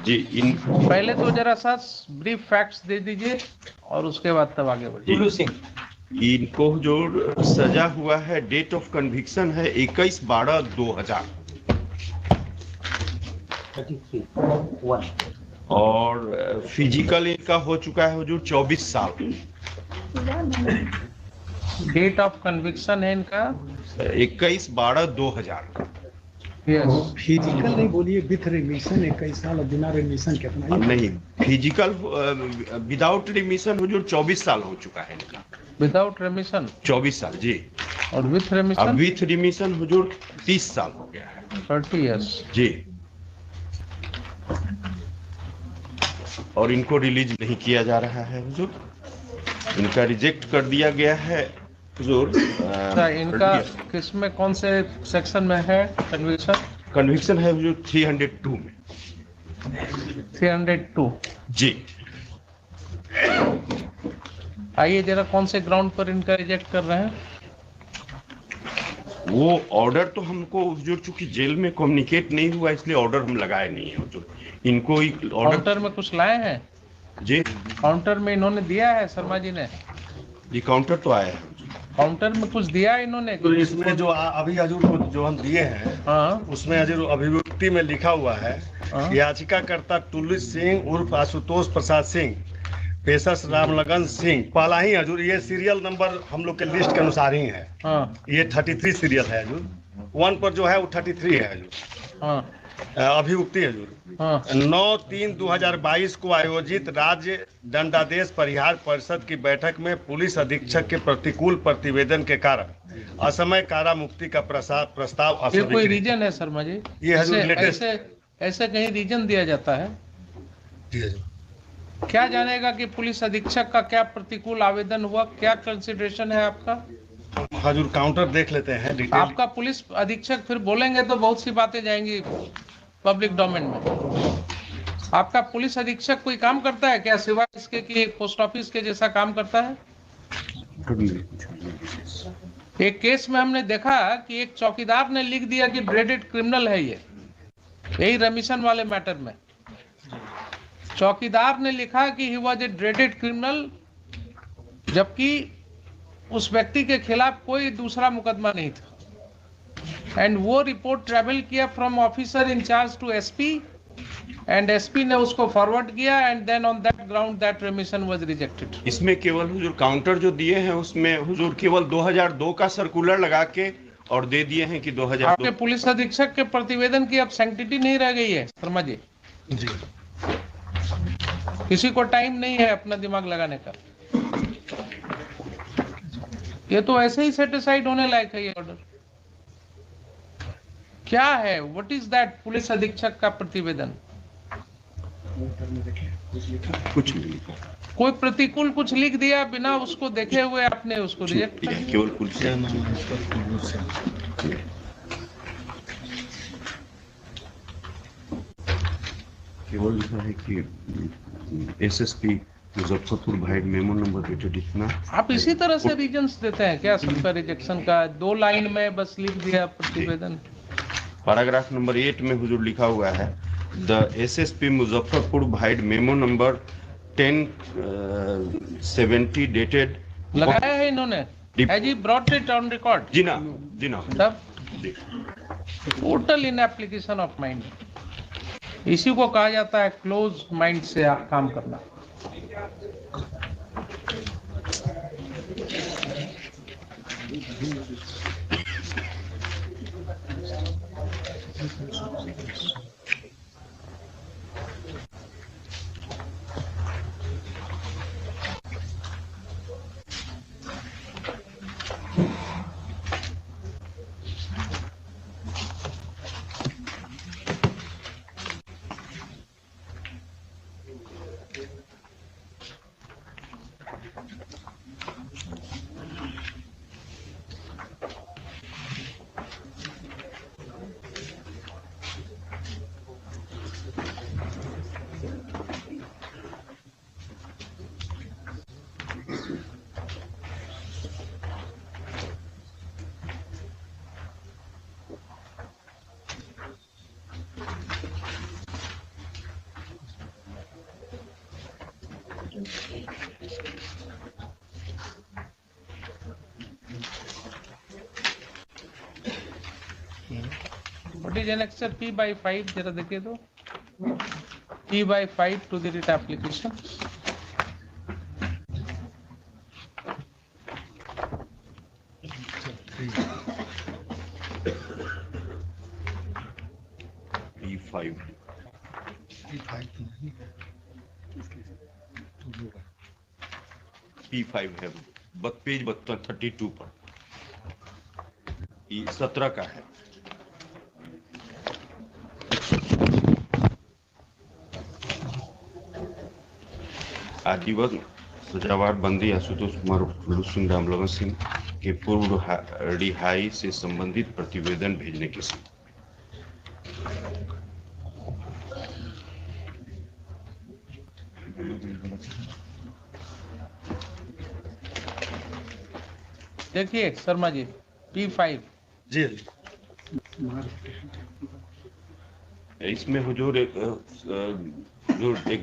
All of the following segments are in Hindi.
जी पहले तो जरा सा ब्रीफ फैक्ट्स दे दीजिए और उसके बाद तब आगे बढ़िए। टुल्लू सिंह, इनको जो सजा हुआ है, डेट ऑफ कन्विक्शन है 21/12/2000 33 और फिजिकल इनका हो चुका है हुजूर 24 साल। डेट ऑफ कन्विक्शन है इनका 21/12/2000। फिजिकल नहीं बोलिए, विथ रिमिशन 21 साल और बिना रिमिशन कितना? नहीं, फिजिकल विदाउट रिमिशन हुजूर 24 साल हो चुका है इनका। विदाउट रेमिशन 24 साल जी। और विथ अब रेमिशन विथ रिमिशन हुजूर 30 साल हो गया है 30 इयर्स। जी। और इनको रिलीज नहीं किया जा रहा है हुजूर, इनका रिजेक्ट कर दिया गया है हुजूर। इनका किसमें कौन से सेक्शन में है कन्विक्शन? कन्विक्शन है हुजूर 302 में। 302। जी। आइए जरा कौन से ग्राउंड पर इनका रिजेक्ट कर रहे हैं? वो ऑर्डर तो हमको हुजूर चूंकि जेल में कम्युनिकेट नहीं हुआ इसलिए ऑर्डर हम लगाए नहीं है हुजूर। इनको ऑर्डर काउंटर में कुछ लाए हैं? जी, काउंटर में इन्होंने दिया है शर्मा जी ने? ये काउंटर तो आया है। काउंटर में कुछ दिया है इन्होंने? तो इसमें जो अभी हजूर को जो हम दिए हैं, हाँ उसमें हजूर अभिव्यक्ति में लिखा हुआ है, हाँ। याचिकाकर्ता टुल्लू सिंह उर्फ आशुतोष प्रसाद सिंह, पेशस रामलगन सिंह, पहला ही हजूर, ये सीरियल नंबर हम लोग के लिस्ट के अनुसार ही है। हाँ ये 33 सीरियल है हजूर, 1 पर जो है वो 33 है हजूर। हाँ अभियुक्ति हजूर हाँ 9/3/2022 को आयोजित राज्य दंडादेश परिहार परिषद की बैठक में पुलिस अधीक्षक के प्रतिकूल प्रतिवेदन के कारण असमय कारा मुक्ति का प्रस्ताव ये कोई अस्वीकृत। रीजन है शर्मा जी? ये हजूर ऐसे लेटेस्ट ऐसे कहीं रीजन दिया जाता है? जी हजूर। क्या जानेगा कि पुलिस अधीक्षक का क्या प्रतिकूल आवेदन हुआ, क्या कंसिडरेशन है आपका? हजूर काउंटर देख लेते हैं डिटेल। आपका पुलिस अधीक्षक फिर बोलेंगे तो बहुत सी बातें जाएंगी पब्लिक डोमेन में। आपका पुलिस अधीक्षक कोई काम करता है क्या सिवाय इसके कि पोस्ट ऑफिस के जैसा काम करता है? एक केस में हमने देखा कि एक चौकीदार ने लिख दिया कि ड्रेडेड क्रिमिनल है ये, यही रेमिशन वाले मैटर में चौकीदार ने लिखा कि he was a dreaded criminal, जबकि उस व्यक्ति के खिलाफ कोई दूसरा मुकदमा नहीं था। एंड वो रिपोर्ट ट्रेवल किया from officer in-charge to SP and SP ने उसको फॉरवर्ड किया and then on that ground that remission was rejected. इसमें केवल हुजूर काउंटर जो दिए हैं उसमें हुजूर केवल 2002 का सर्कुलर लगा के और दे दिए हैं कि 2002। आपके पुलिस अधीक्षक के प्रतिवेदन की अब सैंक्टिटी नहीं रह गई है शर्मा जी? जी किसी को टाइम नहीं है अपना दिमाग लगाने का। ये तो ऐसे ही सेटिसाइड होने लायक है ये ऑर्डर। क्या है, व्हाट इज दैट? पुलिस अधीक्षक का प्रतिवेदन कुछ नहीं लिखा, कोई प्रतिकूल कुछ लिख दिया बिना उसको देखे हुए आपने उसको रिजेक्ट कर दिया। केवल पुलिस केवल लिखा है कि एसएसपी मुजफ्फरपुर भाई मेमो नंबर डेटेड इतना। आप इसी तरह से रीजंस देते हैं क्या सबका रिजेक्शन का? 2 लाइन में बस लिख दिया प्रतिवेदन। पैराग्राफ नंबर 8 में हुजूर लिखा हुआ है द एसएसपी मुजफ्फरपुर भाई मेमो नंबर 1070 डेटेड। लगाया है इन्होंने? Has he brought it on record? जी ना तब total in application of mind, इसी को कहा जाता है क्लोज माइंड से आप काम करना। What is annexure P/5? जरा देखिए तो P/5 to the writ application. P5 P5 है पेज 32 पर, ये 17 का है। आजीवन सजावार बंदी आशुतोष कुमार फुल्लू सिंह रामलगन सिंह के पूर्व रिहाई से संबंधित प्रतिवेदन भेजने की समय। देखिए शर्मा जी P5 जी इसमें हुजूर एक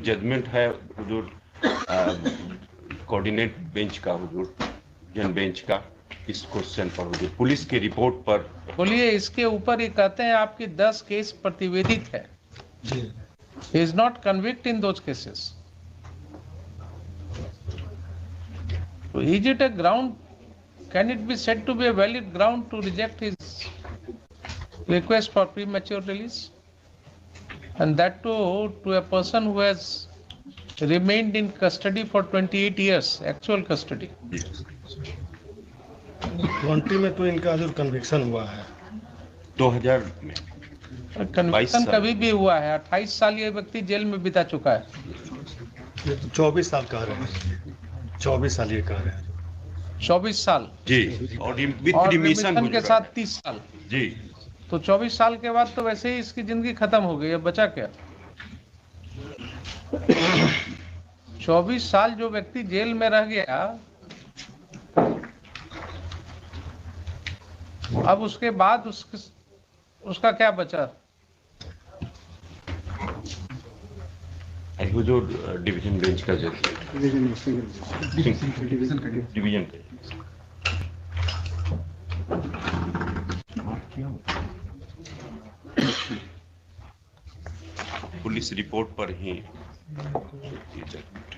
जजमेंट है हुजूर कोऑर्डिनेट बेंच का, हुजूर जन बेंच का, इस क्वेश्चन पर हुजूर पुलिस की रिपोर्ट पर। बोलिए, इसके ऊपर ये कहते हैं आपकी 10 केस प्रतिवेदित है। He is not convicted in those cases. So is it a ground? Can it be said to be a valid ground to reject his request for premature release? And that too to a person who has remained in custody for 28 years, actual custody. 20 में तो इनका जो कन्विक्शन हुआ है 2000 में। कन्विक्शन कभी भी हुआ है। 28 साल ये व्यक्ति जेल में बिता चुका है। ये तो 24 साल कह रहे हैं, 24 साल ये कह रहे हैं। 24 साल जी, और विद और रिमिशन रिमिशन के साथ 30 साल जी। तो 24 साल के बाद तो वैसे ही इसकी जिंदगी खत्म हो गई। अब बचा क्या? 24 साल जो व्यक्ति जेल में रह गया, अब उसके बाद उसका क्या बचा? हुजूर डिवीजन बेंच का जज, डिवीजन पुलिस रिपोर्ट पर ही ये जजमेंट।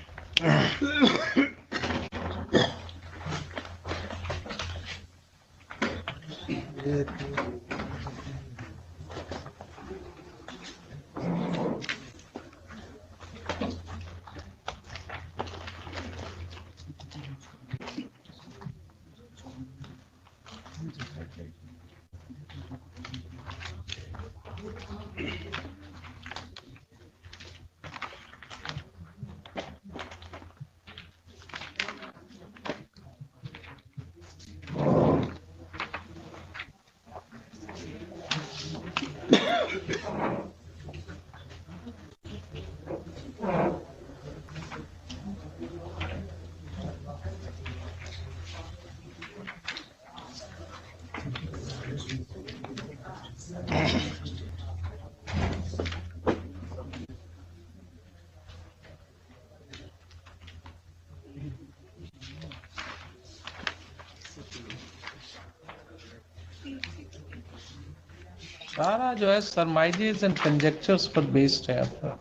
सारा जो है सरमाइजेस एंड कंजेक्चर्स पर बेस्ड है आपका।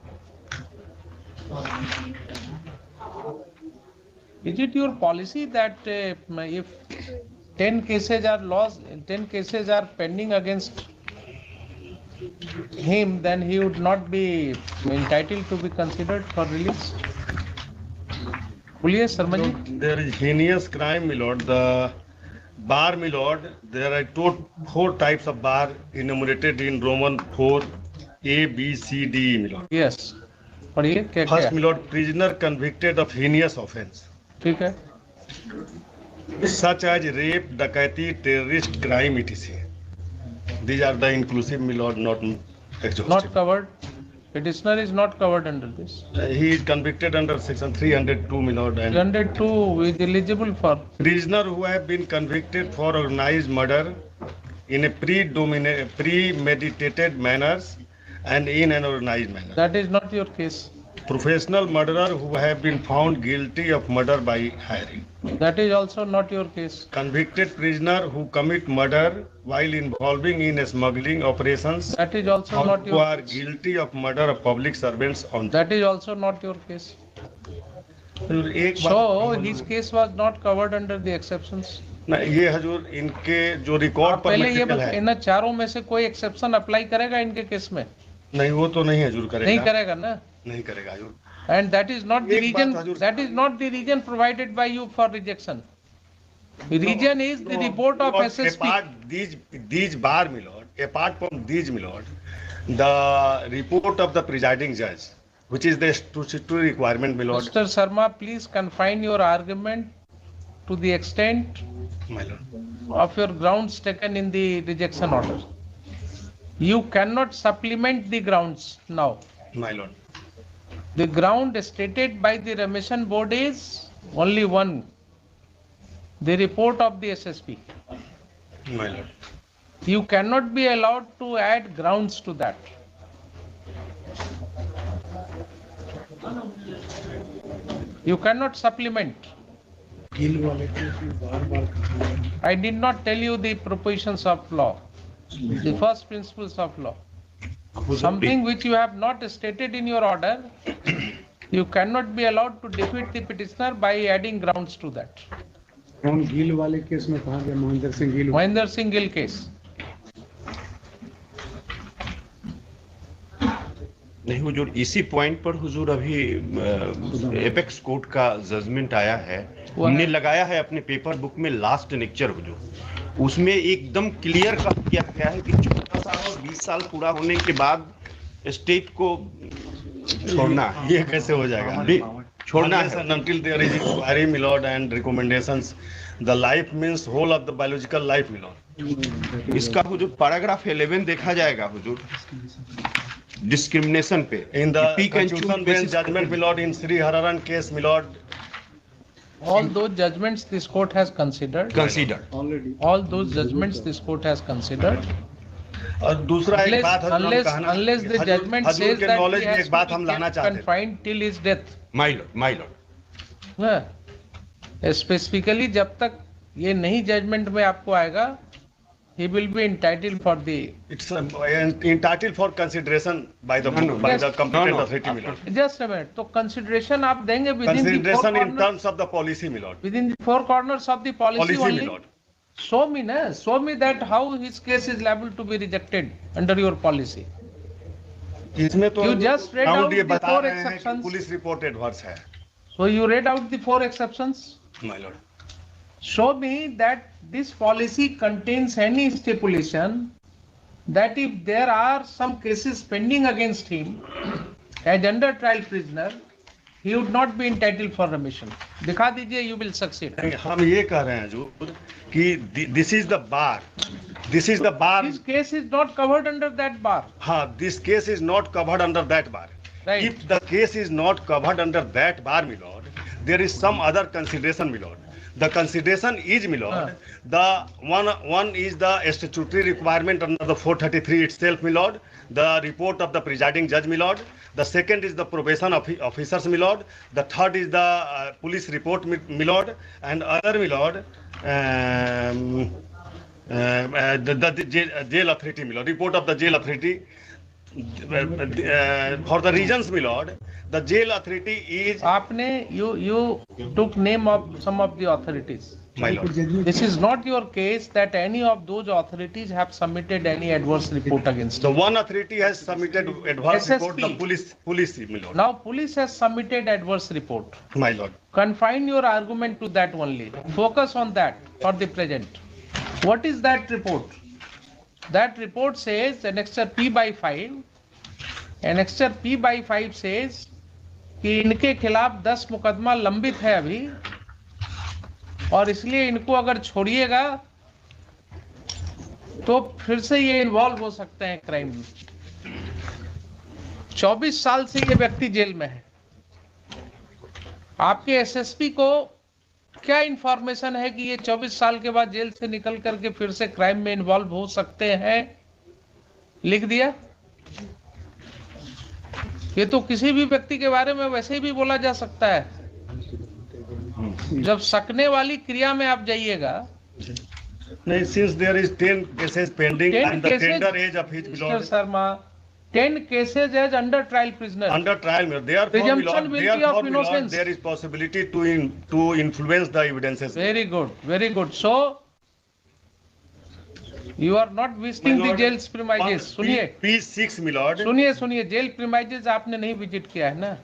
Is it your policy that if 10 cases are lost, 10 cases are pending against him, then he would not be entitled to be considered for release? बोलिए Sharma ji. There is heinous crime, my lord. The bar, my lord, there are 4 types of bar enumerated in Roman 4 A, B, C, D, my lord. Yes, पढ़िए क्या First, क्या? my lord, prisoner convicted of heinous offence, ठीक है। such as rape, dacoity, terrorist crime, etc. These are the inclusive, my lord, not exhaustive. Not covered. Petitioner is not covered under this. He is convicted under section 302, my lord, and 302 is eligible for. prisoner who have been convicted for organized murder in a premeditated manners and in an organized manner. That is not your case. Professional murderer who have been found guilty of murder by hiring. That is also not your case. Convicted prisoner who commit murder while involving in smuggling operations. That is also or not who your are case. guilty of murder of public servants on. That is also not your case. एक So बात his case was not covered under the exceptions. ना, ये हजूर इनके जो रिकॉर्ड आप पर पहले ये मेडिकल बताइए, है, इन चारों में से कोई एक्सेप्शन अप्लाई करेगा इनके केस में? नहीं वो तो नहीं हजूर करेगा, नहीं करेगा ना? नहीं करेगा हजूर. And that is not the एक बात reason. Hazur- That is not the reason provided by you for rejection. The reason is the report of Lord, SSP. apart these bar, my lord, apart from these, my lord, the report of the presiding judge, which is the statutory requirement, my lord, Mr. Sharma, please confine your argument to the extent my lord. of your grounds taken in the rejection order. You cannot supplement the grounds now. My lord. The ground stated by the remission board is only one, the report of the SSP. My lord. You cannot be allowed to add grounds to that. You cannot supplement. Gill वाले केस में बार-बार कहा है। I did not tell you the propositions of law, the first principles of law. Something which you have not stated in your order, you cannot be allowed to defeat the petitioner by adding grounds to that. कौन गिल वाले केस में कहा गया? Mahendra Singh Gill. Mahinder Singh Gill case. नहीं हुजूर, इसी पॉइंट पर हुजूर अभी एपेक्स कोर्ट का जजमेंट आया है, हमने लगाया है अपने पेपर बुक में लास्ट लेक्चर हुजूर, उसमें एकदम क्लियर किया गया है कि 14 साल और 20 साल पूरा होने के बाद स्टेट को छोड़ना है, ये कैसे हो जाएगा? अभी छोड़ना Unless है। and until there is inquiry, my lord, and recommendations, the life means whole of the biological life, my lord. इसका हुजूर पैराग्राफ 11 देखा जाएगा हुजूर, डिस्क्रिमिनेशन पे In the Pick and choose constitution bench basis- judgment, my lord, in Sri Hararan case, my lord, All those judgments this court has considered. Consider already All those judgments this court has considered. और दूसरा एक Unless, बात हजूर हम unless, कहना- unless the Hazur- judgment Hazur says के that knowledge he में has एक बात to हम be लाना kept चाहते हैं. confined till his death. My Lord हाँ। Specifically जब तक ये नहीं जजमेंट में आपको आएगा, he will be entitled for the. It's entitled for consideration by the No, no. by Yes. the competent No, no. authority, my lord. Just a minute. तो consideration आप देंगे within the four Consideration in corners, terms of the policy, my lord. within the four corners of the policy Policy, my only. lord. Show me na. Show me that how his case is liable to be rejected under your policy. इसमें तो You just read ground out ये the बता four रहे हैं कि exceptions. पुलिस रिपोर्ट एडवर्स है, So you read out the four exceptions. my lord. Show me that this policy contains any stipulation that if there are some cases pending against him as under trial prisoner, he would not be entitled for remission. दिखा दीजिए, you will succeed. नहीं, हम ये कह रहे हैं जो कि this is the bar, this is the bar. This case is not covered under that bar. हाँ, this case is not covered under that bar. Right. If the case is not covered under that bar, my lord, there is some other consideration, my lord. The consideration is, my lord, the one is the statutory requirement under the 433 itself, my lord. The report of the presiding judge, my lord. The second is the probation officers, my lord. The third is the police report, my lord. And other, my lord, the jail authority, my lord. Report of the jail authority. For the reasons, my lord, the jail authority is, आपने you took name of some of the authorities. my lord. This is not your case that any of those authorities have submitted any adverse report against The him. one authority has submitted adverse report, the SSP. police, my lord. Now police has submitted adverse report. My lord. Confine your argument to that only. Focus on that for the present. What is that report? That report says annexure P by 5. Annexure P by 5 says कि इनके खिलाफ 10 मुकदमा लंबित है अभी, और इसलिए इनको अगर छोड़िएगा तो फिर से ये इन्वॉल्व हो सकते हैं क्राइम में। 24 साल से ये व्यक्ति जेल में है। आपके एसएसपी को क्या इंफॉर्मेशन है कि ये 24 साल के बाद जेल से निकल करके फिर से क्राइम में इन्वॉल्व हो सकते हैं? लिख दिया। ये तो किसी भी व्यक्ति के बारे में वैसे भी बोला जा सकता है। जब सकने वाली क्रिया में आप जाइएगा, नहीं, since there is 10 cases pending 10 and the cases, tender age of each Mr. Milord Sharma, 10 cases as under trial prisoner. under trial, Milord. Therefore, Presumption Milord, will be of therefore, Milord, innocence. there is possibility to influence the evidences. Very good, very good. So you are not visiting the Milord, jail's premises. सुनिए, P6, Milord. सुनिए, जेल प्रीमाइजेस आपने नहीं विजिट किया है ना?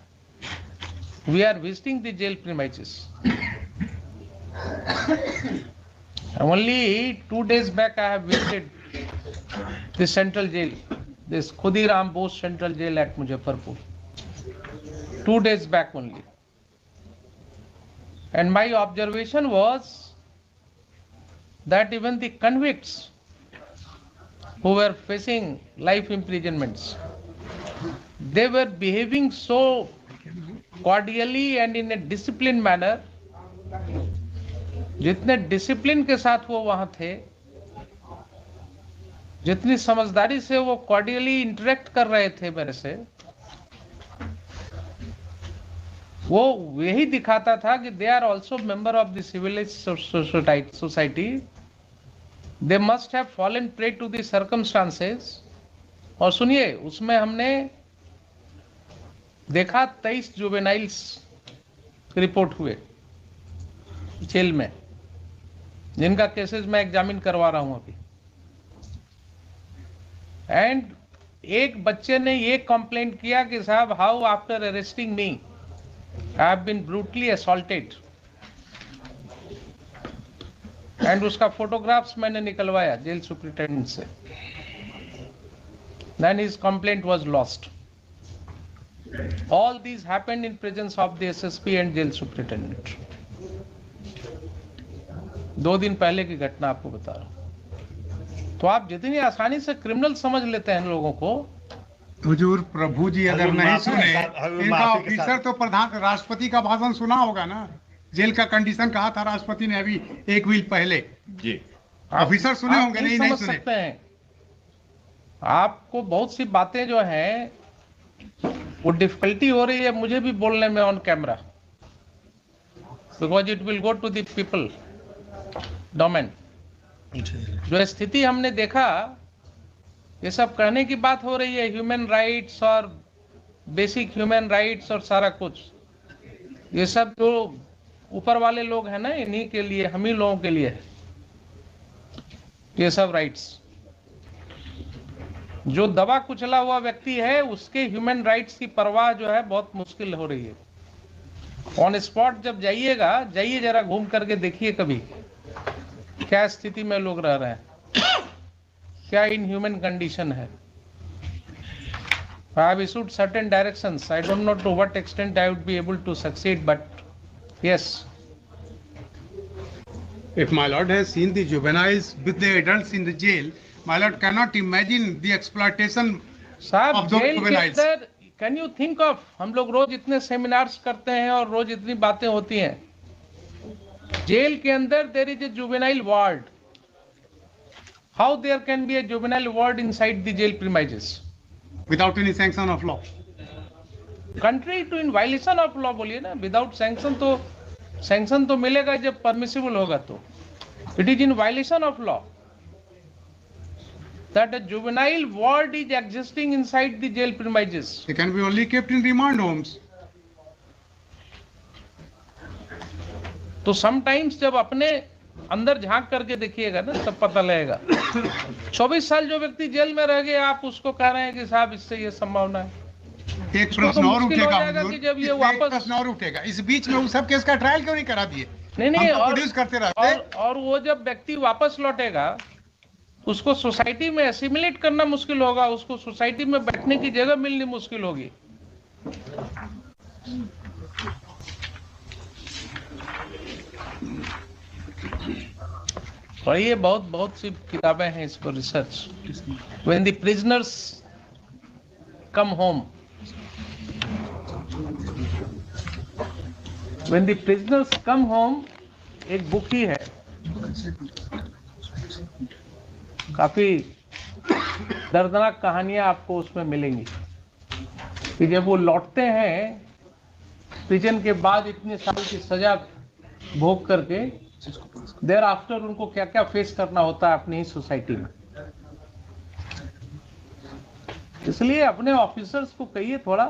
We are visiting the jail premises. Only 2 days back I have visited the central jail, this Khudiram Bose Central Jail at Muzaffarpur. 2 days back only. And my observation was that even the convicts who were facing life imprisonments, they were behaving so cordially and in a disciplined manner. जितने डिसिप्लिन के साथ वो वहां थे, जितनी समझदारी से वो कॉर्डियली इंटरेक्ट कर रहे थे मेरे से, वो यही दिखाता था कि they are also member of the civilised society, they must have fallen prey to the circumstances. और सुनिए, उसमें हमने देखा 23 जुवेनाइल्स रिपोर्ट हुए जेल में, जिनका केसेस मैं एग्जामिन करवा रहा हूं अभी। एंड एक बच्चे ने ये कंप्लेंट किया कि साहब, how after arresting me I have been brutally assaulted. And उसका फोटोग्राफ्स मैंने निकलवाया जेल सुपरिटेंडेंट से। Then his complaint was lost. All these happened in presence of the SSP and jail superintendent. 2 दिन पहले की घटना आपको बता रहा हूं। तो आप जितनी आसानी से क्रिमिनल समझ लेते हैं लोगों को। हुजूर, प्रभु जी अगर नहीं सुने, इनका माफी के ऑफिसर तो प्रधान राष्ट्रपति का भाषण सुना होगा ना। जेल का कंडीशन कहा था राष्ट्रपति ने अभी 1 वीक पहले। जी, ऑफिसर सुने होंगे, नहीं समझ सुने। सकते हैं। आपको बहुत सी बातें जो हैं वो डिफिकल्टी हो रही है मुझे भी बोलने में on camera, because it will go to the people domain. जो स्थिति हमने देखा, ये सब कहने की बात हो रही है, ह्यूमन राइट्स और बेसिक ह्यूमन राइट्स और सारा कुछ, ये सब जो ऊपर वाले लोग हैं ना, इन्हीं के लिए, हम ही लोगों के लिए है ये सब राइट्स। जो दबा कुचला हुआ व्यक्ति है, उसके ह्यूमन राइट्स की परवाह जो है बहुत मुश्किल हो रही है। ऑन स्पॉट जब जाइएगा, जाइए जरा घूम करके देखिए कभी क्या स्थिति में लोग रह रहे हैं, क्या इनह्यूमन कंडीशन है। I have issued certain directions. I don't know to what extent I would be able to succeed, but yes. If my lord has seen the juveniles with the adults in the jail, my lord cannot imagine the exploitation साहब, of those जेल के juveniles. अंदर कैन यू थिंक ऑफ, हम लोग रोज इतने सेमिनार्स करते हैं और रोज इतनी बातें होती हैं। जेल के अंदर there is a juvenile ward. How there can be a juvenile ward inside the jail premises Without any sanction of law. Contrary to in violation of law बोलिए ना। विदाउट सैंक्शन तो मिलेगा जब परमिसिबल होगा, तो it is in violation of law that a juvenile ward is existing inside the jail premises. They can be only kept in remand homes. तो समटाइम्स जब अपने अंदर झांक करके देखिएगा ना, तब पता लगेगा। 24 साल जो व्यक्ति जेल में रह गया, आप उसको कह रहे हैं कि साहब इससे ये संभावना है। एक उसको प्रश्न तो और मुश्किल हो उठेगा जाएगा हुजूर, कि जब ये इसमें एक वापस- प्रश्न और उठेगा, इस बीच में उस सब केस का ट्रायल क्यों नहीं करा दिए? नहीं हम तो और प्रोड्यूस करते रहते। और वो जब व्यक्ति वापस लौटेगा, उसको सोसाइटी में एसिमिलेट करना मुश्किल होगा, उसको सोसाइटी में बैठने की जगह मिलनी मुश्किल होगी। और ये बहुत सी किताबें हैं इस पर research. When the prisoners come home, When the prisoners come home, एक बुक ही है, काफी दर्दनाक कहानियां आपको उसमें मिलेंगी। कि जब वो लौटते हैं प्रिजन के बाद इतने साल की सजा भोग करके, देर आफ्टर उनको क्या क्या फेस करना होता है अपनी ही सोसाइटी में। इसलिए अपने ऑफिसर्स को कहिए थोड़ा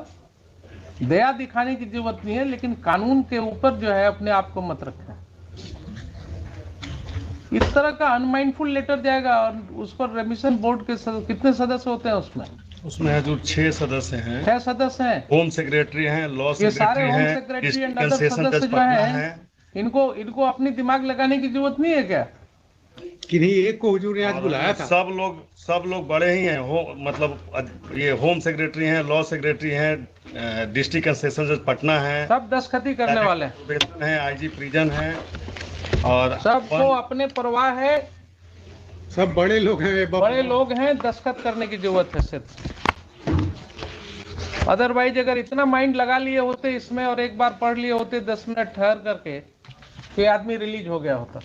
दया दिखाने की जरूरत नहीं है, लेकिन कानून के ऊपर जो है अपने आप को मत रखें। इस तरह का अनमाइंडफुल लेटर जाएगा और उस पर रेमिशन बोर्ड के कितने सदस्य होते हैं उसमें? उसमें है जो 6 सदस्य हैं, 6 सदस्य हैं। होम सेक्रेटरी हैं, लॉ ये सारे सेक्रेटरी होम हैं, secretary and district other session सदस्य जज जो पटना हैं, हैं। इनको अपनी दिमाग लगाने की जरूरत नहीं है क्या? कि नहीं, एक को हुजूर ने आज बुलाया था। सब लोग बड़े ही हैं, मतलब ये होम सेक्रेटरी हैं, लॉ सेक्रेटरी हैं, डिस्ट्रिक्ट एंड सेशन जज पटना है, सब दस्तखती करने वाले हैं, हैं, आईजी प्रिजन हैं, और सबको अपने परवाह है, सब बड़े लोग हैं, बड़े लोग हैं, दस्तखत करने की जरूरत है सिर्फ। अदरवाइज अगर इतना माइंड लगा लिए होते इसमें और एक बार पढ़ लिए होते 10 मिनट ठहर करके, तो आदमी रिलीज हो गया होता।